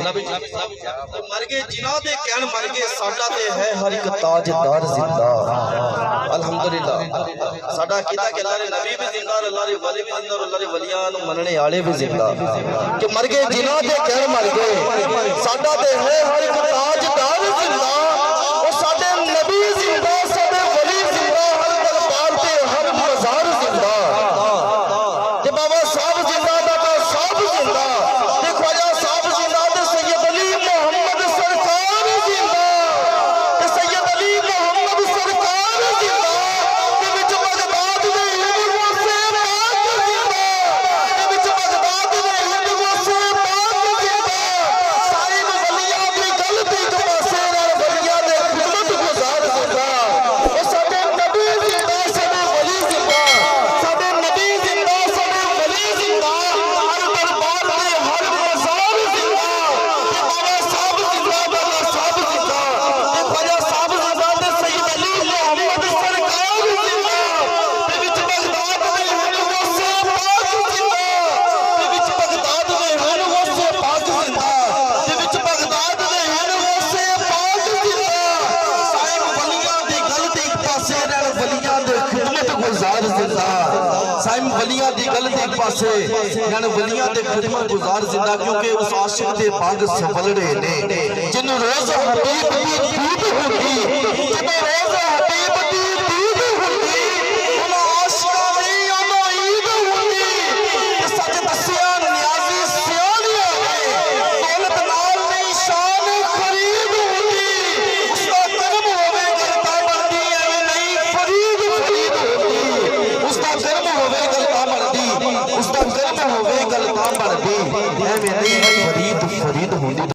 मर गए जिन्हां दे कहण मर गए साडा ते है हर एक ताजदार जिंदा। अल्हम्दुलिल्लाह साडा अकीदा कि अल्लाह दे नबी भी जिंदा, अल्लाह दे वली भी जिंदा, अल्लाह दे वलियां नूं मनने वाले भी जिंदा। कि मर गए जिन्हां दे कहण मर गए साडा ते है हर एक ताजदार जिंदा। और साडे नबी जिंदा, साडे वली जिंदा, हर दरबार ते हर मज़ार जिंदा। ते बाबा साहब जिंदा, दादा साहब जिंदा, ते ख्वाजा साहब जिंदा, ते सैयद अली मोहम्मद सरकार जिंदा, ते सैयद अली मोहम्मद सरकार जिंदा। ते विच बगदाद दे हिंद वसे पाक जिंदा, ते विच बगदाद दे हिंद वसे पाक जिंदा। साईं वलियां दी गल दी इक पासे नाल वलियां दे खिदमत गुजार जिंदा। ओ साडे नबी जिंदा, साडे वली जिंदा, साडे नबी जिंदा, साडे वली जिंदा, हर दरबार दे हर मज़ार जिंदा। ते बाबा साहब जिंदा, दादा साहब जिंदा, ते ख्वाजा साहब जिंदा, ते सैयद अली मोहम्मद सरकार जिंदा। ते विच बगदाद दे हिंद वसे पाक जिंदा, ते विच बगदाद दे हिंद वसे पाक जिंदा, ते विच बगदाद दे हिंद वसे पाक जिंदा। साईं वलियां दी गल ते इक पासे नाल वलियां दे खिदमत गुजार जिंदा। साईं वलियां दी गल ते इक पासे नाल वलियां दे खिदमत गुजार जिंदा। क्योंकि उस आशिक दे पग संभलड़े ने जिन्नू रोज हबीब दी दीद हुंदी, जिन्नू रोज हबीब दी दीद हुंदी, उन्हां आशिकां दी उन्हां ईद हुंदी। ते सच दस्सिया नियाज़ी सियाणी होवे, दौलत नाल नहीं शान खरीद हुंदी। उसदा कर्म होवे गलता बनदी, एवें नहीं फरीद फरीद हुंदी। उसदा कर्म होवे गलता बनदी, उसदा कर्म होवे गलता बनदी, एवें नहीं फरीद फरीद हुंदी।